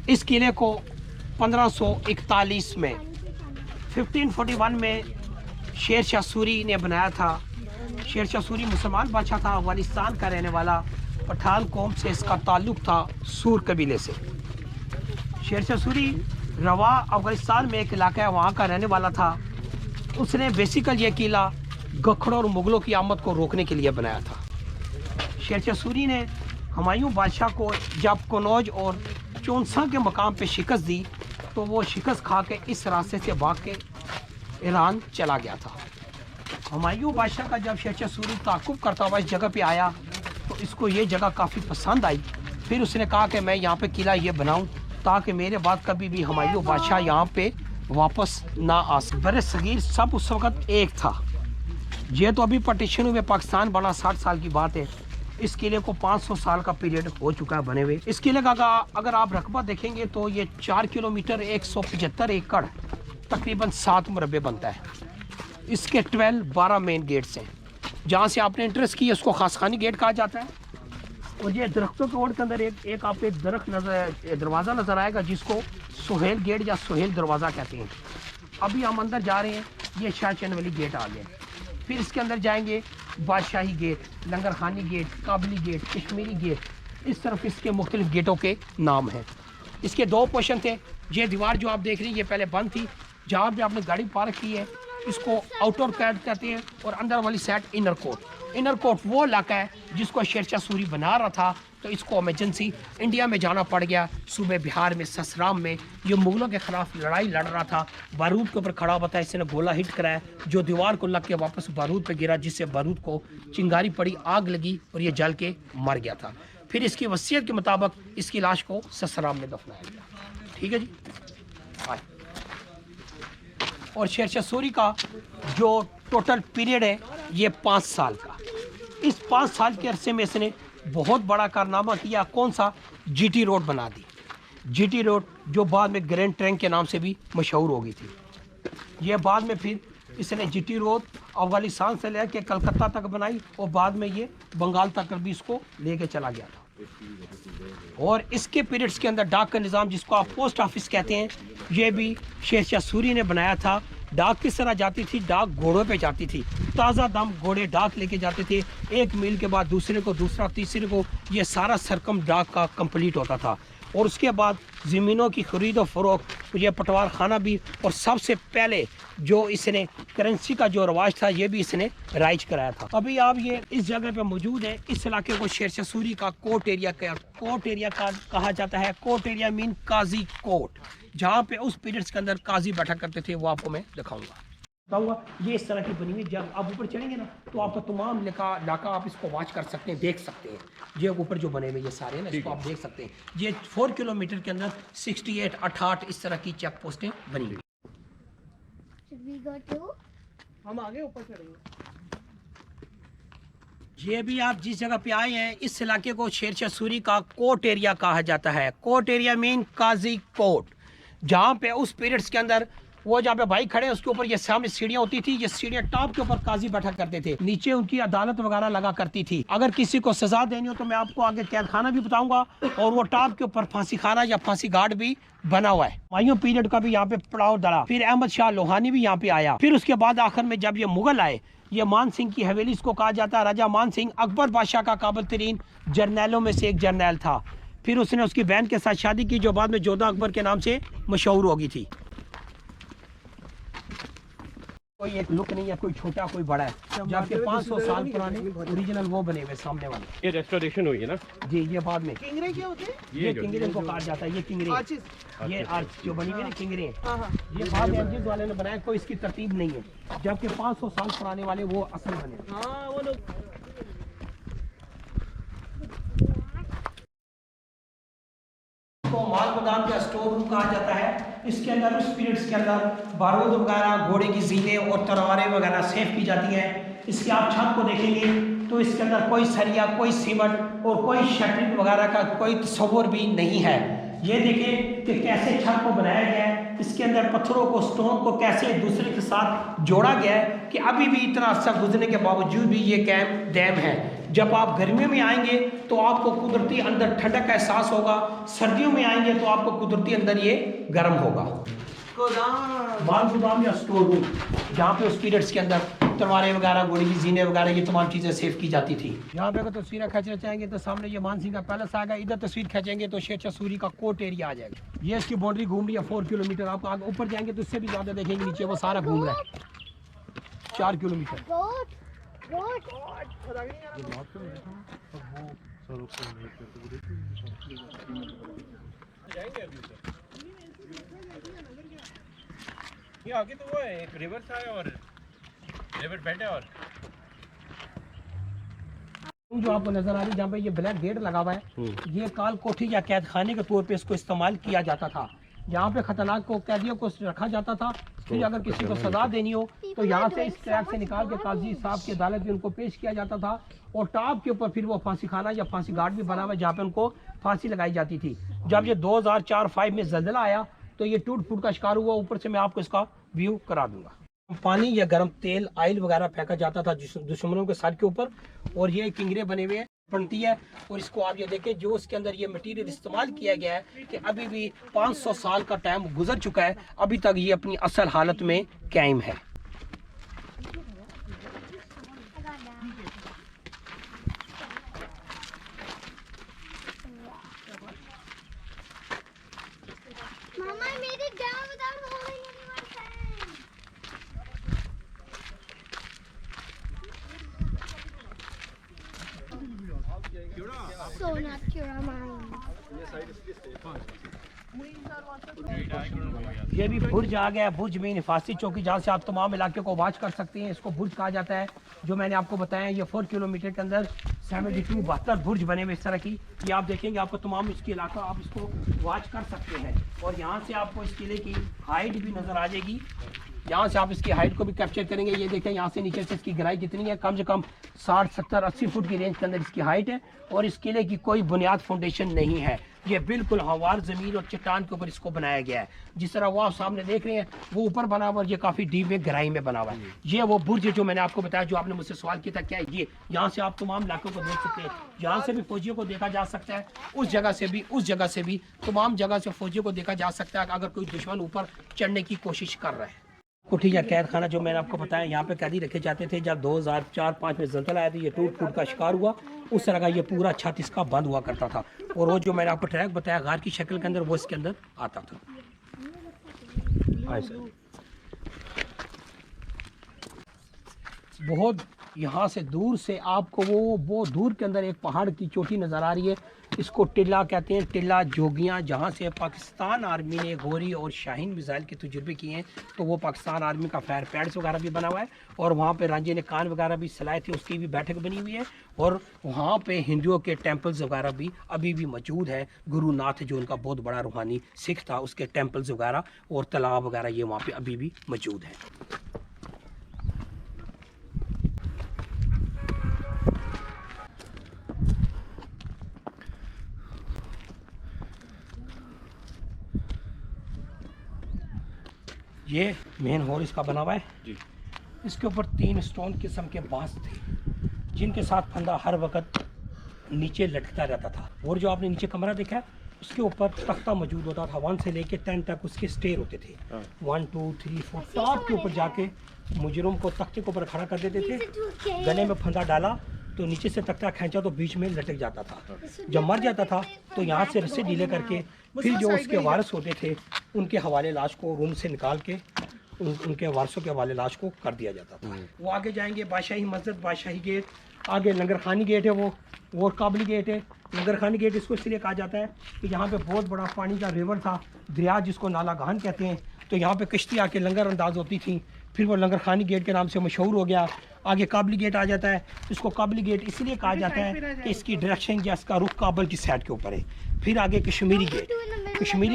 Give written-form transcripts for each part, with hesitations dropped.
इस किले को 1541 में 1541 में शेर शाह सूरी ने बनाया था। शेर शाह सूरी मुसलमान बादशाह था, अफगानिस्तान का रहने वाला, पठान कौम से इसका ताल्लुक़ था, सूर कबीले से। शेर शाह सूरी रवा अफगानिस्तान में एक इलाका है, वहाँ का रहने वाला था। उसने बेसिकल ये किला गखड़ों और मुग़लों की आमद को रोकने के लिए बनाया था। शेर शाह सूरी ने हुमायूं बादशाह को जब कनौज और चौंसा के मकाम पे शिकस्त दी तो वो शिकस्त खा के इस रास्ते से भाग के ईरान चला गया था। हुमायूं बादशाह का जब शेर शाह सूरी ताक़ुब करता हुआ इस जगह पे आया तो इसको ये जगह काफ़ी पसंद आई। फिर उसने कहा कि मैं यहाँ पे किला ये बनाऊँ ताकि मेरे बाद कभी भी हुमायूं बादशाह यहाँ पे वापस ना आ सके। बड़े सगीर सब उस वक़्त एक था। ये तो अभी पार्टीशन हुए पाकिस्तान बना 60 साल की बात है। इस किले को 500 साल का पीरियड हो चुका है बने हुए। इस किले का अगर आप रकबा देखेंगे तो ये 4 किलोमीटर 175 एकड़ तकरीबन 7 मुरब्बे बनता है। इसके 12 मेन गेट्स हैं। जहाँ से आपने इंटरेस्ट की उसको खासखानी गेट कहा जाता है। और ये दरख्तों के ओर के अंदर एक आपको एक दरवाज़ा नज़र आएगा जिसको सुहेल गेट या सुहेल दरवाज़ा कहते हैं। अभी हम अंदर जा रहे हैं, ये शाह चंद गेट आ गए। फिर इसके अंदर जाएंगे बादशाही गेट, लंगर खानी गेट, काबली गेट, कश्मीरी गेट, इस तरफ इसके मुख्तलिफ गेटों के नाम हैं। इसके 2 पोर्शन थे। ये दीवार जो आप देख रही हैं ये पहले बंद थी। जहाँ पे आपने गाड़ी पार्क की है इसको आउटर कोर्ट कहते हैं और अंदर वाली side inner court. Inner court वो इलाका है जिसको शेर शाह सूरी बना रहा था तो इसको इमरजेंसी इंडिया में जाना पड़ गया। सूबे बिहार में ससराम में ये मुग़लों के ख़िलाफ़ लड़ाई लड़ रहा था। बारूद के ऊपर खड़ा हुआ था, इसने गोला हिट कराया जो दीवार को लग के वापस बारूद पे गिरा, जिससे बारूद को चिंगारी पड़ी, आग लगी और ये जल के मर गया था। फिर इसकी वसीयत के मुताबिक इसकी लाश को ससराम में दफनाया गया। ठीक है जी। और शेर शाह सूरी का जो टोटल पीरियड है ये 5 साल का। इस 5 साल के अरसे में इसने बहुत बड़ा कारनामा किया। कौन सा? जीटी रोड बना दी। जीटी रोड जो बाद में ग्रैंड ट्रैंक के नाम से भी मशहूर हो गई थी। ये बाद में फिर इसने जीटी रोड अफगानिस्तान से लेकर कलकत्ता तक बनाई और बाद में ये बंगाल तक भी इसको लेके चला गया था। और इसके पीरियड्स के अंदर डाक का निज़ाम जिसको आप पोस्ट ऑफिस कहते हैं ये भी शेर शाह सूरी ने बनाया था। डाक किस तरह जाती थी? डाक घोड़ों पे जाती थी। ताज़ा दम घोड़े डाक लेके जाते थे। एक मील के बाद दूसरे को, दूसरा तीसरे को, ये सारा सरकम डाक का कंप्लीट होता था। और उसके बाद ज़मीनों की खरीद और फ़रोख्त, ये पटवार खाना भी, और सबसे पहले जो इसने करेंसी का जो रवाज था ये भी इसने राइज कराया था। अभी आप ये इस जगह पे मौजूद है। इस इलाके को शेर शाह सूरी का कोर्ट एरिया का कहा जाता है। कोर्ट एरिया मीन काजी कोर्ट, जहाँ पे उस पीरियड्स के अंदर काजी बैठा करते थे, वो आपको मैं दिखाऊंगा। ये इस तरह की बनी हुई। जब आप ऊपर चढ़ेंगे ना तो आपका तमाम इलाका आप इसको वॉच कर सकते हैं, देख सकते हैं। ये ऊपर जो बने हुए ये सारे ना इसको आप देख सकते हैं। ये 4 किलोमीटर के अंदर 68, 88 इस तरह की चेक पोस्टें बनी हुई। हम आगे ऊपर चढ़ेंगे। ये भी आप जिस जगह पे आए हैं इस इलाके को शेर शाह सूरी का कोर्ट एरिया कहा जाता है। कोर्ट एरिया मीन काजी कोर्ट, जहाँ पे उस पीरियड्स के अंदर वो जहाँ पे भाई खड़े हैं उसके ऊपर ये सामने सीढ़ियाँ होती थी। ये सीढ़ियाँ टॉप के ऊपर काजी बैठा करते थे, नीचे उनकी अदालत वगैरह लगा करती थी। अगर किसी को सजा देनी हो तो मैं आपको आगे कैद खाना भी बताऊंगा। और वो टॉप के ऊपर फांसी खाना या फांसी गार्ड भी बना हुआ है। हुमायूं पीरियड का भी यहाँ पे पड़ाव डला। फिर अहमद शाह लोहानी भी यहाँ पे आया। फिर उसके बाद आखिर में जब ये मुगल आए, ये मान सिंह की हवेली इसको कहा जाता है। राजा मान सिंह अकबर बादशाह का काबिल तरीन जर्नैलों में से एक जर्नैल था। फिर उसने उसकी बहन के साथ शादी की जो बाद में जोधा अकबर के नाम से मशहूर हो गई थी। कोई एक लुक नहीं है, कोई छोटा कोई बड़ा है, जबकि 500 साल पुराने ओरिजिनल वो बने हुए सामने वाले। ये रेस्टोरेशन हुई है ना जी? ये बाद में किंगरे क्या होते हैं? ये किंगरे को कहा जाता है। ये किंगरे, ये आर्च जो बनी हुई है किंगरे, ये बाद में जिस वाले ने बनाया। कोई इसकी तरतीब नहीं है, जबकि 500 साल पुराने वाले वो असल बने। हाँ वो लोग को माल गोदाम का स्टोर रूम कहा जाता है। इसके अंदर उस पीरियड्स के अंदर बारूद वगैरह, घोड़े की जीनें और तलवारें वगैरह सेव की जाती हैं। इसकी आप छत को देखेंगे तो इसके अंदर कोई सरिया, कोई सीमेंट और कोई शटरिंग वगैरह का कोई तस्वुर भी नहीं है। ये देखें कि कैसे छत को बनाया गया है। इसके अंदर पत्थरों को, स्टोन को कैसे एक दूसरे के साथ जोड़ा गया है कि अभी भी इतना अर्सा गुजरने के बावजूद भी ये कैम डैम है। जब आप गर्मियों में आएंगे तो आपको कुदरती अंदर ठंडक का एहसास होगा। सर्दियों में आएंगे तो आपको कुदरती अंदर ये गर्म होगा। माल गोदाम या स्टोर रूम, जहाँ पे उस पीरियड्स के अंदर तलवारें वगैरह, घोड़ी की जीने वगैरह, ये तमाम चीज़ें सेव की जाती थी। यहाँ पे अगर तस्वीरें खींचना चाहेंगे तो सामने ये मानसिंह का पैलेस आएगा। इधर तस्वीर खींचेंगे तो शेरशाह सूरी का कोर्ट एरिया आ जाएगा। ये इसकी बाउंड्री घूम रही है 4 किलोमीटर। आप आगे ऊपर जाएंगे तो इससे भी ज़्यादा देखेंगे, नीचे वो सारा घूम रहा है 4 किलोमीटर। ये आगे तो वो है, एक रिवर सा है और रिवर बेड है। और जो आपको नजर आ रही है जहाँ पे ये ब्लैक गेट लगा हुआ है, ये काल कोठी या कैद खाने के तौर पे इसको इस्तेमाल किया जाता था। यहाँ पे खतरनाक को कैदियों को रखा जाता था। फिर अगर किसी को सजा देनी हो तो यहाँ से इस ट्रैक से निकाल के काजी साहब की अदालत में उनको पेश किया जाता था। और टॉप के ऊपर फिर वो फांसी खाना या फांसी घाट भी बना हुआ है जहाँ पे उनको फांसी लगाई जाती थी। जब ये 2004-05 में जल्जला आया तो ये टूट फूट का शिकार हुआ। ऊपर से मैं आपको इसका व्यू करा दूंगा। पानी या गर्म तेल, ऑयल वगैरह फेंका जाता था दुश्मनों के सर के ऊपर। और ये किंगरे बने हुए बनती है। और इसको आप ये देखें, जो इसके अंदर ये मटेरियल इस्तेमाल किया गया है कि अभी भी 500 साल का टाइम गुजर चुका है, अभी तक ये अपनी असल हालत में कायम है। So not your mind. ये भी बुर्ज आ गया है, बुर्ज में हिफाजती चौकी, जहाँ से आप तमाम इलाके को वॉच कर सकते हैं। इसको बुर्ज कहा जाता है। जो मैंने आपको बताया, ये 4 किलोमीटर के अंदर 72 बुर्ज बने हुए इस तरह की। ये आप देखेंगे, आपको तमाम इसके इलाका आप इसको वॉच कर सकते हैं। और यहाँ से आपको इस किले की हाइट भी नज़र आ जाएगी। यहाँ से आप इसकी हाइट को भी कैप्चर करेंगे। ये देखें, यहाँ से नीचे से इसकी गहराई कितनी है, कम से कम 60, 70, 80 फुट की रेंज के अंदर इसकी हाइट है। और इस किले की कोई बुनियाद फाउंडेशन नहीं है। ये बिल्कुल हवार ज़मीन और चट्टान के ऊपर इसको बनाया गया है। जिस तरह वो आप सामने देख रहे हैं, वो ऊपर बना हुआ है, ये काफ़ी डीप में गहराई में बना हुआ है। ये वो बुर्ज जो मैंने आपको बताया, जो आपने मुझसे सवाल किया था क्या है ये, यहाँ से आप तमाम इलाकों को देख सकते हैं। यहाँ से भी फौजियों को देखा जा सकता है, उस जगह से भी तमाम जगह से फौजियों को देखा जा सकता है अगर कोई दुश्मन ऊपर चढ़ने की कोशिश कर रहा है। कोठी या कैद खाना जो मैंने आपको बताया, यहाँ पे कैदी रखे जाते थे। जब 2004-05 में जल्जला आया था, ये टूट फूट का शिकार हुआ। उस तरह का ये पूरा छत इसका बंद हुआ करता था। और वो जो मैंने आपको ट्रैक बताया गार की शक्ल के अंदर, वो इसके अंदर आता था। बहुत यहाँ से दूर से आपको वो दूर के अंदर एक पहाड़ की चोटी नज़र आ रही है। इसको टिल्ला कहते हैं, टिल्ला जोगियाँ, जहाँ से पाकिस्तान आर्मी ने गोरी और शाहीन मिसाइल के तजुर्बे किए हैं। तो वो पाकिस्तान आर्मी का फायर पैड्स वगैरह भी बना हुआ है। और वहाँ पे रांझे ने कान वगैरह भी सलाए थे, उसकी भी बैठक बनी हुई है। और वहाँ पे हिंदुओं के टेम्पल्स वगैरह भी अभी भी मौजूद है। गुरुनाथ जो उनका बहुत बड़ा रूहानी सिख था, उसके टेम्पल्स वगैरह और तालाब वगैरह ये वहाँ पर अभी भी मौजूद है। ये मेन हॉल इसका बना हुआ है जी। इसके ऊपर 3 स्टोन किस्म के बांस थे, जिनके साथ फंदा हर वक्त नीचे लटकता रहता था। और जो आपने नीचे कमरा देखा है, उसके ऊपर तख्ता मौजूद होता था। 1 से लेके 10 तक उसके स्टेयर होते थे। 1, 2, 3, 4 टॉप के ऊपर जाके मुजरिम को तख्ते के ऊपर खड़ा कर देते थे। गले में फंदा डाला तो नीचे से तख्ता खींचा तो बीच में लटक जाता था। जब मर जाता था तो यहाँ से रस्सी ढीले करके फिर जो उसके वारिस होते थे, उनके हवाले लाश को रूम से निकाल के उनके वारसों के हवाले लाश को कर दिया जाता था। वो आगे जाएंगे, बादशाही मस्जिद, बादशाही गेट, आगे लंगर खानी गेट है, वो काबली गेट है। लंगर खानी गेट इसको इसलिए कहा जाता है कि यहाँ पे बहुत बड़ा पानी का रिवर था, दरिया जिसको नाला गहन कहते हैं। तो यहाँ पे कश्ती आके लंगर अंदाज होती थी। फिर वो लंगर खानी गेट के नाम से मशहूर हो गया। आगे काबली गेट आ जाता है। इसको काबली गेट इसलिए कहा जाता है कि इसकी डायरेक्शन या इसका रुख काबल की साइड के ऊपर है। फिर आगे कश्मीरी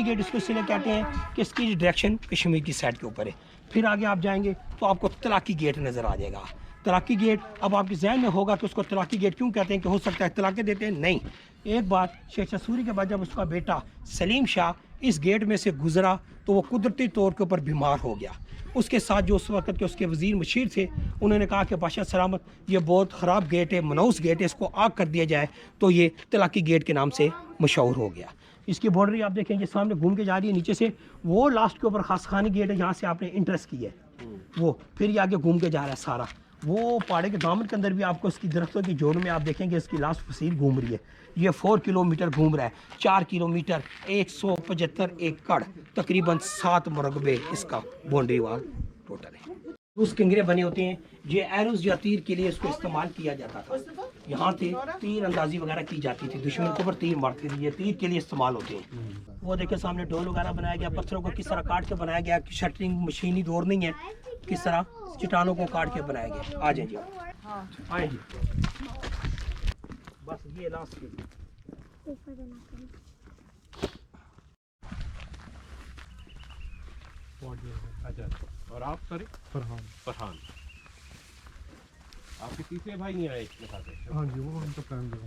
गेट इसको इसलिए कहते हैं कि इसकी डायरेक्शन कश्मीर की साइड के ऊपर है। फिर आगे आप जाएंगे तो आपको तलाकी गेट नज़र आ जाएगा। तलाकी गेट अब आपके जहन में होगा कि उसको तलाकी गेट क्यों कहते हैं, कि हो सकता है तलाके देते हैं। नहीं, एक बार शेरशाह सूरी के बाद जब उसका बेटा सलीम शाह इस गेट में से गुजरा तो वो कुदरती तौर के ऊपर बीमार हो गया। उसके साथ जो उस वक्त के उसके वज़ीर मशीर थे, उन्होंने कहा कि बादशाह सलामत ये बहुत ख़राब गेट है, मनहूस गेट है, इसको आग कर दिया जाए। तो ये तलाकी गेट के नाम से मशहूर हो गया। इसकी बाउंड्री आप देखेंगे सामने घूम के जा रही है, नीचे से वो लास्ट के ऊपर खास खानी गेट है, यहाँ से आपने इंटरेस्ट की है वो, फिर ये आगे घूम के जा रहा है सारा। वो पहाड़े के दामन के अंदर भी आपको इसकी दरख्तों की जोड़ में आप देखेंगे इसकी लास्ट फसील घूम रही है। ये 4 किलोमीटर घूम रहा है, 4 किलोमीटर 175 एकड़, तकरीबन 7 मरबे इसका बाउंड्री वाल टोटल है। उस किंगरे बने होते हैं, ये एरोज या तीर के लिए इसको इस्तेमाल किया जाता था। यहाँ से तीर अंदाजी वगैरह की जाती थी, दुश्मन के ऊपर तीर मारती थी, ये तीर के लिए इस्तेमाल होते हैं। वो देखे सामने डोल वगैरह बनाया गया, पत्थरों को किस तरह काट के बनाया गया, शटरिंग मशीनी दौर नहीं है, किस तरह चट्टानों को काट के बनाया गया। आ जाए जी, आए जी, बस ये लास्ट अच्छा। और आप सॉरी फरहान आपके तीसरे भाई नहीं आए इसके साथ? हाँ जी, वो हम तो फैमिली।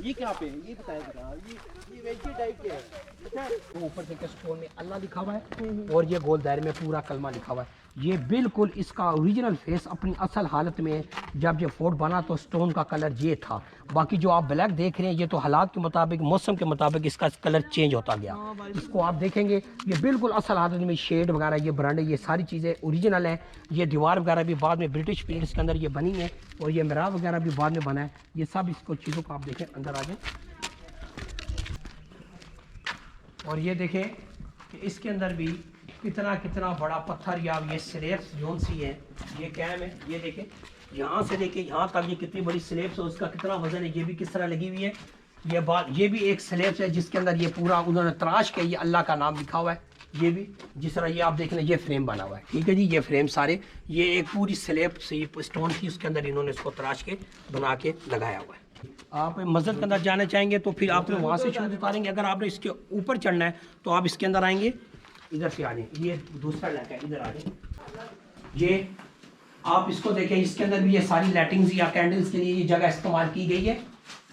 ये क्या पे ये बताया जरा, ये वेजी टाइप के है। अच्छा, वो ऊपर से स्टोन में अल्लाह लिखा हुआ है और ये गोल दायरे में पूरा कलमा लिखा हुआ है। ये बिल्कुल इसका ओरिजिनल फेस अपनी असल हालत में जब ये फोर्ट बना तो स्टोन का कलर ये था। बाकी जो आप ब्लैक देख रहे हैं ये तो हालात के मुताबिक, मौसम के मुताबिक इसका कलर चेंज होता गया। इसको आप देखेंगे ये बिल्कुल असल हालत में, शेड वगैरह, ये ब्रांड, ये सारी चीज़ें ओरिजिनल हैं। ये दीवार वगैरह भी बाद में ब्रिटिश पीरियड्स के अंदर ये बनी है और ये मिराब वगैरह भी बाद में बना है। ये सब इसको चीज़ों को आप देखें, अंदर आ जाए और ये देखें कि इसके अंदर भी कितना कितना बड़ा पत्थर या ये स्लेब्स जोन सी है, ये कैम है। ये देखें यहाँ से लेके यहाँ तक ये कितनी बड़ी स्लेब्स है, उसका कितना वजन है, ये भी किस तरह लगी हुई है। ये बात, ये भी एक स्लेब्स है जिसके अंदर ये पूरा उन्होंने तराश के ये अल्लाह का नाम लिखा हुआ है। ये भी जिस तरह ये आप देख लें, ये फ्रेम बना हुआ है, ठीक है जी। ये फ्रेम सारे, ये एक पूरी स्लेब से स्टोन की, उसके अंदर इन्होंने इसको तराश के बना के लगाया हुआ है। आप मस्जिद के अंदर जाना चाहेंगे तो फिर आपने वहाँ से शुरू उतारेंगे। अगर आपने इसके ऊपर चढ़ना है तो आप इसके अंदर आएंगे, इधर से आ जाए, ये दूसरा इलाका है, इधर आ जाए। ये आप इसको देखें, इसके अंदर भी ये सारी लाइटिंग्स या कैंडल्स के लिए ये जगह इस्तेमाल की गई है।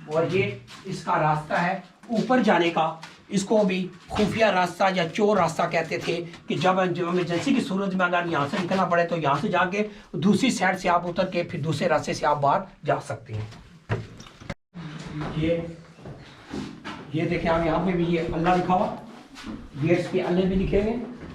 और ये इसका रास्ता है ऊपर जाने का, इसको भी खुफिया रास्ता या चोर रास्ता कहते थे कि जब इमरजेंसी की सूरत में अगर यहाँ से निकलना पड़े तो यहाँ से जाके दूसरी साइड से आप उतर के फिर दूसरे रास्ते से आप बाहर जा सकते हैं। ये देखें आप, यहाँ पे भी ये अल्लाह लिखा हुआ, गेट्स पे अल्लाह भी लिखे हुए,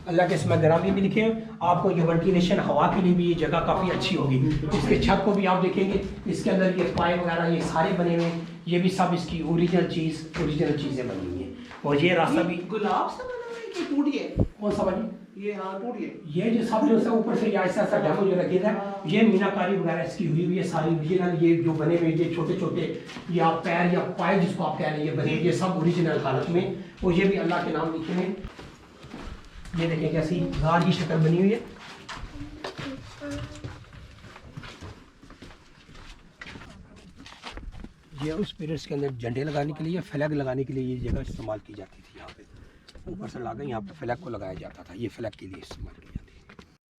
अल्लाह के इसमें ग्रामी भी लिखे हैं। आपको ये वेंटिलेशन हवा के लिए भी ये जगह काफ़ी अच्छी होगी। इसके छत को भी आप देखेंगे, इसके अंदर ये पाइप वगैरह ये सारे बने हुए हैं, ये भी सब इसकी ओरिजिनल चीज़ें बनी हुई हैं। और ये रास्ता भी गुलाब से बना हुआ है कि टूट गया? कौन सा बनी? ये हाँ टूट गया। ये जो सब जो है ऊपर से ऐसा ऐसा डेमो जो रखे था, ये मीनाकारी वगैरह इसकी हुई हुई है सारी ओरिजिनल। ये जो बने हुए ये छोटे छोटे या पैर या पाए जिसको आप कह रहे हैं, ये बने, ये सब ओरिजिनल हालत में। और ये भी अल्लाह के नाम लिखे हैं। ये देखें कैसी गार की शक्ल बनी हुई है। ये उस पीरियड्स के अंदर झंडे लगाने के लिए, फ्लैग लगाने के लिए ये जगह इस्तेमाल की जाती थी। यहाँ पे ऊपर से लगा, यहाँ पे फ्लैग को लगाया जाता था, ये फ्लैग के लिए इस्तेमाल की जाती है।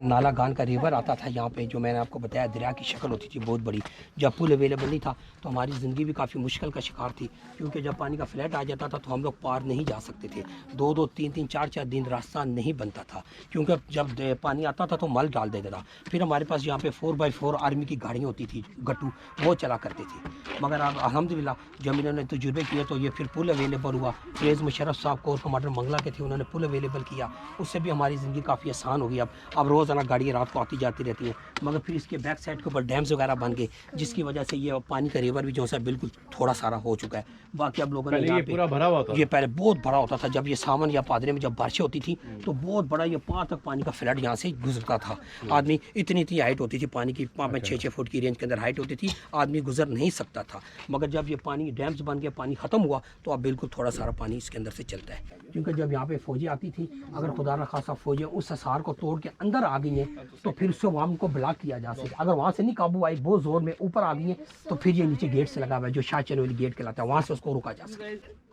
नाला गान का रिवर आता था यहाँ पे, जो मैंने आपको बताया दरिया की शक्ल होती थी बहुत बड़ी। जब पुल अवेलेबल नहीं था तो हमारी ज़िंदगी भी काफ़ी मुश्किल का शिकार थी, क्योंकि जब पानी का फ्लैट आ जाता था तो हम लोग पार नहीं जा सकते थे। 2-2, 3-3, 4-4 दिन रास्ता नहीं बनता था, क्योंकि जब पानी आता था तो मल डाल देता था। फिर हमारे पास यहाँ पे 4x4 आर्मी की गाड़ियाँ होती थी, गट्टू, वो चला करते थे। मगर अब अल्हम्दुलिल्लाह जब इन्होंने तजुर्बे किए तो ये फिर पुल अवेलेबल हुआ। फेज़ मुशर्रफ साहब कोर कमांडर मंगला के थे, उन्होंने पुल अवेलेबल किया, उससे भी हमारी ज़िंदगी काफ़ी आसान हो गई। अब रोज़ाना गाड़ियाँ रात को आती जाती रहती है। मगर फिर इसके बैक साइड के ऊपर डैम्स वगैरह बन गए, जिसकी वजह से ये पानी का रिवर भी जो है बिल्कुल थोड़ा सारा हो चुका है। बाकी अब लोगों ने ये पूरा भरा हुआ था, ये पहले बहुत भरा होता था। जब ये सावन या पादरे में जब बारिशें होती थी तो बहुत बड़ा ये पार तक पानी का फ्लड यहाँ से गुजरता था। आदमी इतनी हाइट होती थी, पानी की 5-6 फुट की रेंज के अंदर हाइट होती थी, आदमी गुजर नहीं सकता था। मगर जब ये पानी डैम्स बन गया, पानी ख़त्म हुआ तो अब बिल्कुल थोड़ा सारा पानी इसके अंदर से चलता है। क्योंकि जब यहाँ पे फौजी आती थी, अगर खुदा न खासा फौजी उस हिसार को तोड़ के अंदर आ गई हैं तो फिर उससे वहाँ को ब्लॉक किया जा सके। अगर वहाँ से नहीं काबू आई, बहुत जोर में ऊपर आ गई हैं तो फिर ये नीचे गेट से लगा हुआ है जो शाह चनोली गेट कहलाता है, वहाँ से उसको रोका जा सके।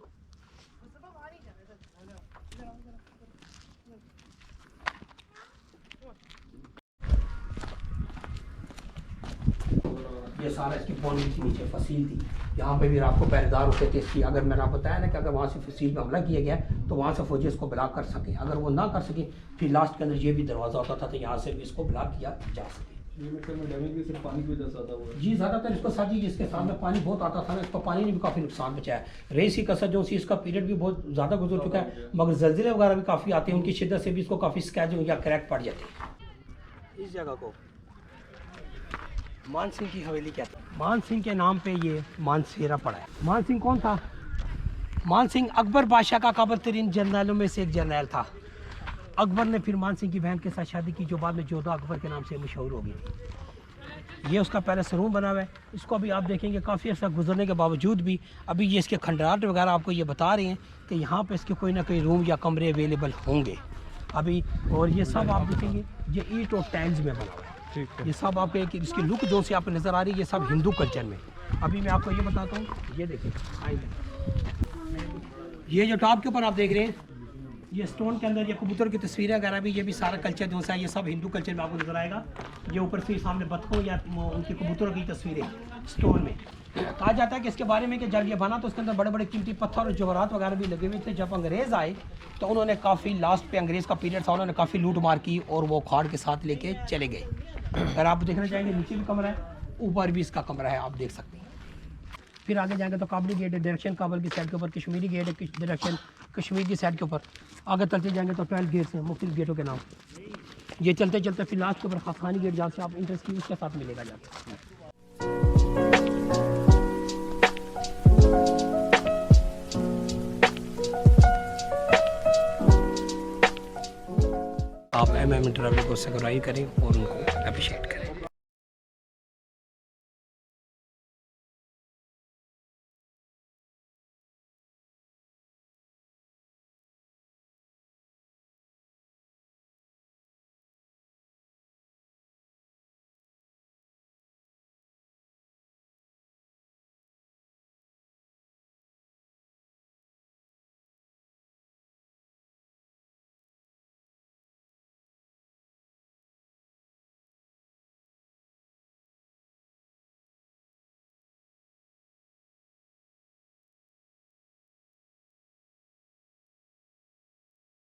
ये सारा इसकी बाउंड्री के नीचे फसील थी, यहाँ पे भी रात को पहरेदार होते थे इसकी। अगर मैंने आपको बताया ना कि अगर वहाँ से फसील पर हमला किया गया तो वहाँ से फौजी इसको ब्लॉक कर सके, अगर वो ना कर सके फिर लास्ट के अंदर ये भी दरवाज़ा होता था तो यहाँ से भी इसको ब्लॉक किया जा सके। डैमेज भी सिर्फ पानी की वजह से आता हुआ है। जी ज़्यादातर इसको साथी जिसके सामने पानी बहुत आता था ना, इसको पानी ने भी काफ़ी नुकसान पहुँचाया। रेस की कसर जो सी इसका पीरियड भी बहुत ज़्यादा गुजर चुका है, मगर जल्जिले वगैरह भी काफ़ी आते हैं, उनकी शिद्दत से भी इसको काफ़ी स्क्रैच या क्रैक पड़ जाते हैं। इस जगह को मान सिंह की हवेली कहते हैं। मान सिंह के नाम पे ये मानसेरा पड़ा है। मान सिंह कौन था? मान सिंह अकबर बादशाह का काबिल तरीन जर्नैलों में से एक जर्नैल था। अकबर ने फिर मान सिंह की बहन के साथ शादी की, जो बाद में जोधा अकबर के नाम से मशहूर हो गई। ये उसका पैलेस रूम बना हुआ है। इसको अभी आप देखेंगे काफ़ी अर्सा गुजरने के बावजूद भी अभी ये इसके खंडराट वगैरह आपको ये बता रहे हैं कि यहाँ पे इसके कोई ना कोई रूम या कमरे अवेलेबल होंगे अभी। और ये सब आप देखेंगे ये ईंट और टाइल्स में बना हुआ है। ये सब आपको एक इसकी लुक जो से आपको नज़र आ रही है, ये सब हिंदू कल्चर में। अभी मैं आपको ये बताता हूँ, ये देखिए ये जो टॉप के ऊपर आप देख रहे हैं ये स्टोन के अंदर ये कबूतर की तस्वीरें वगैरह भी, ये भी सारा कल्चर जो सा है ये सब हिंदू कल्चर में आपको नजर आएगा। ये ऊपर से सामने बतखों या उनके कबूतरों की तस्वीरें स्टोन में। कहा जाता है कि इसके बारे में कि जब ये बना तो उसके अंदर बड़े बड़े कीमती पत्थर और जवाहरात वगैरह भी लगे हुए थे। जब अंग्रेज़ आए तो उन्होंने काफ़ी लास्ट पे अंग्रेज़ का पीरियड था, उन्होंने काफ़ी लूट मार की और वो खाड़ के साथ लेके चले गए। अगर आप देखना चाहेंगे नीचे भी कमरा है, ऊपर भी इसका कमरा है, आप देख सकते हैं। फिर आगे जाएंगे तो काबली गेट है डायरेक्शन काबल की साइड के ऊपर, कश्मीरी गेट है डायरेक्शन कश्मीर की साइड के ऊपर। आगे चलते जाएंगे तो 12 गेट्स हैं मुख्तलिफ गेटों के नाम। ये चलते चलते फिर लास्ट के ऊपर खाखानी गेट जहाँ से आप इंट्रेंस की उसके साथ मिलेगा जाके। आप MM ट्रैवल को सब्सक्राइब करें और उनको अप्रिशिएट करें।